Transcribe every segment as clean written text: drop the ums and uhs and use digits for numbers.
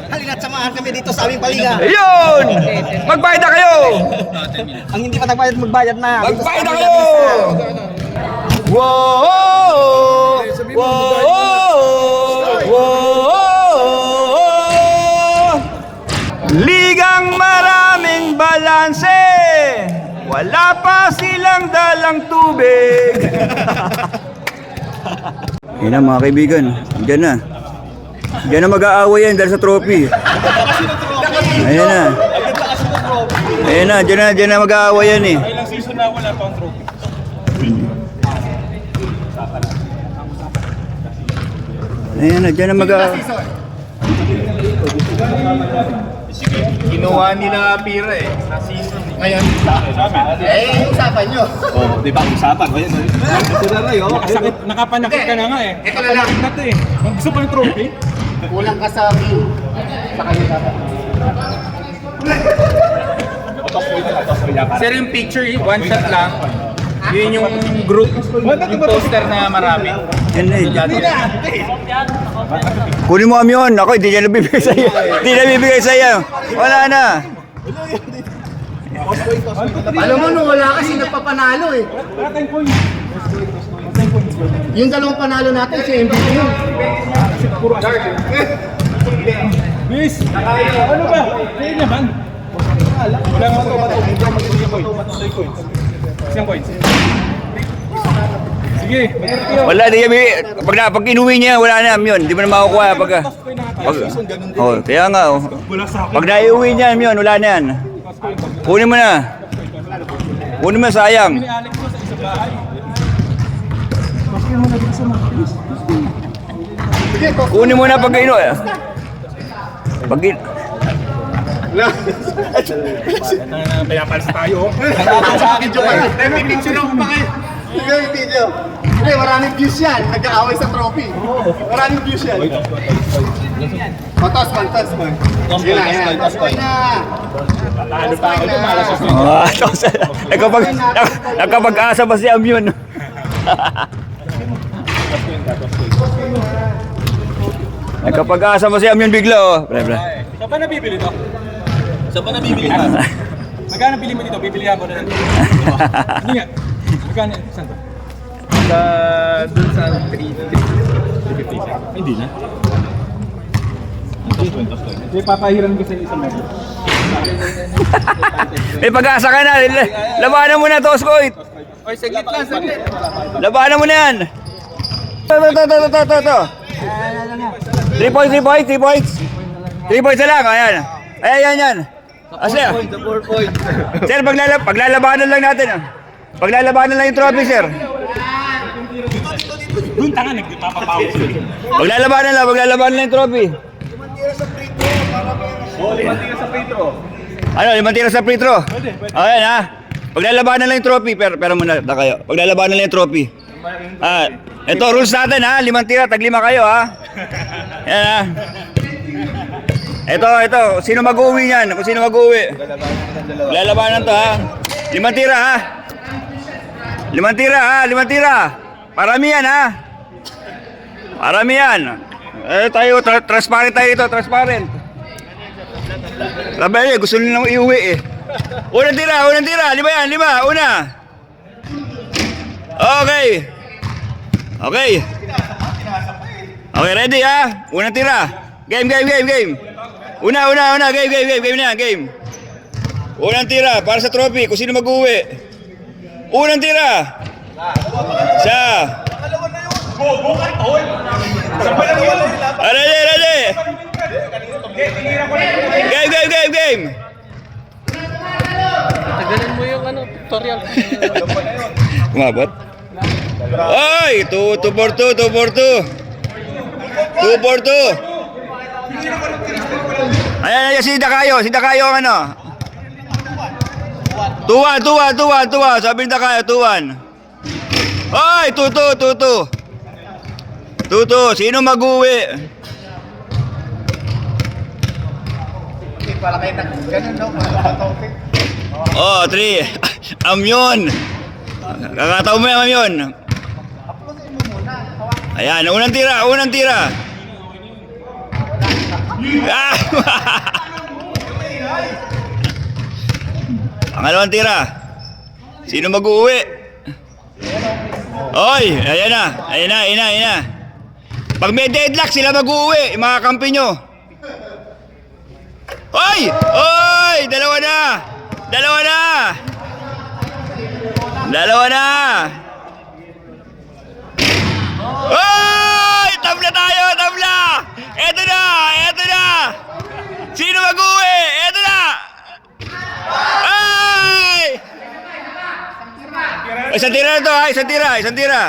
Halina't samahan kami dito sa aming paliga. Ayun! Magbayad na kayo! Ang hindi pa nagbayad, magbayad na. Magbayad na kayo! Wow! Ligang maraming balanse, wala pa silang dalang tubig. Yan na mga kaibigan, dyan na. Dyan na mag-aaway yan dahil sa trophy. Ayan na. Ayan na, dyan na mag-aaway yan eh. Ilang season na wala pang trophy. Ayan na, dyan na mag-aaway. Ginawa nila pira eh. Sa season. Ngayon, Usapan nyo. oh, di ba usapan? Ngayon, ito na rin, oh. Nakapanakit ka na nga eh. Ito na lang. Na to eh. Gusto pa yung trophy? Kulang ka sa view. Sa kayo dapat. Sir, yung picture, one shot lang. Yun yung group, yung poster na marami. Yan na eh. Kunin mo kami yun. Ako, hindi niya nabibigay sa'yo. Hindi na bibigay sa'yo. Wala na. Alam mo, nung wala kasi nagpapanalo eh. Yung dalawang panalo natin, si MVP yun. Miss! Ano ba? Kaya naman. Wala nga ito. Isang points. Sige. Wala, hindi niya bibigay. Pag inuwi niya, wala na yun. Hindi mo na makukuha. Oh, kaya nga. Oh. Pag naiuwi niya yun, wala na yan. Kunin mo na. Kunin mo, sayang. Kunin mo na pag inuwi. Payapalas tayo. Sa akin, joke. May picture ako pa kayo. May video. Hindi, maraming views yan. Nag-aaway sa trophy. Maraming views yan. Patos man. Sige na, yan. Okay na. Ano pa ako doon? Malas Nagkapag-asa ba si Amyun? Nagkapag-asa ba si Amyun bigla oh. Pre. Saan ba nabibili to? Saan ba nabibili ka? Magkano bili mo dito? Bibilihan mo na lang. Hindi nga. Magkano? Saan to? Dun sa 350. Hindi na. Hindi, papahiran ko sa isang medyo. May pag-asa ka na. Labanan mo na, Toskoit. Oy, saglit lang, saglit. Labanan mo na yan. Ito. 3 points. 3 points na lang. Ayan. Ayan. Asya. 4 points. Sir, paglalabanan lang natin. Paglalabanan lang yung trophy, sir. Doon tanga, nagpapapaw sila. Paglalabanan lang yung trophy. Oh, 5 tira sa free throw. Ano, 5 tira sa free throw? Ayan ha. Paglalabanan lang yung trophy, pero muna na kayo. Paglalabanan lang yung trophy. Ito rules natin ha, 5 tira, tag 5 kayo ha. Yan ha. Ito, sino mag-uwi niyan? Kung sino mag-uwi. Paglalabanan to ha. 5 tira ha. 5 tira. Paramihan ha. Paramihan. Tayo, transparent tayo ito, transparent. Sabi gusto nila iuwi eh. Unang tira. 5 yan, 5. Una. Okay, ready ha? Unang tira. Game. Una. Game. Unang tira, para sa trophy, kung sino mag-uwi. Unang tira. Siya. Ready. Game. Tagalin mo yung tutorial. Kumabot? Ay! 2 for 2. 2 for 2. Ayan, si Dakayo ang ano. 2-1. Sabi ni Dakayo, 2-1. Ay! 2-2. Sino mag-uwi? Para kayo ganun, no? 3. Amyon. Kakataon mo naman yun. Ayan, unang tira, unang tira. Ah! Pangalawang tira. Sino mag-uwi? Oy, ayan na. Ayan na, ayan na, ayan na. Pag may deadlock, sila mag-uwi. Yung mga kampi nyo. Oy! Oy! Dalawa na! Dalawa na! Dalawa na! Oy! Tabla tayo! Tabla! Eto na! Eto na! Sino mag-uwi? Eto na! Ay! Isang tira na to ha! Isang tira! Isang tira!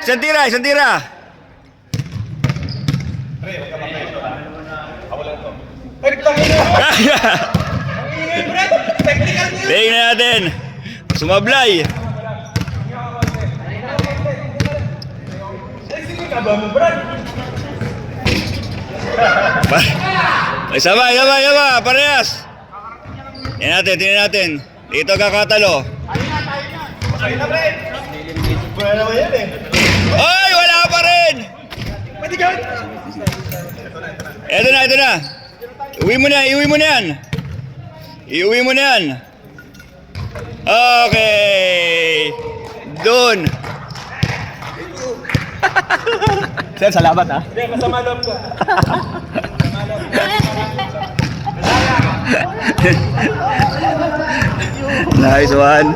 Isang tira! Isang tira! Tingnan natin! Sumablay! Ay, sabay, sabay, sabay, parehas. Tingnan natin. Dito kakatalo. Ay, wala pa rin. Ito na, ito na. Iuwi mo na yan. Iuwi mo na yan. Okay. Doon. Sir, salamat ha. Nice one.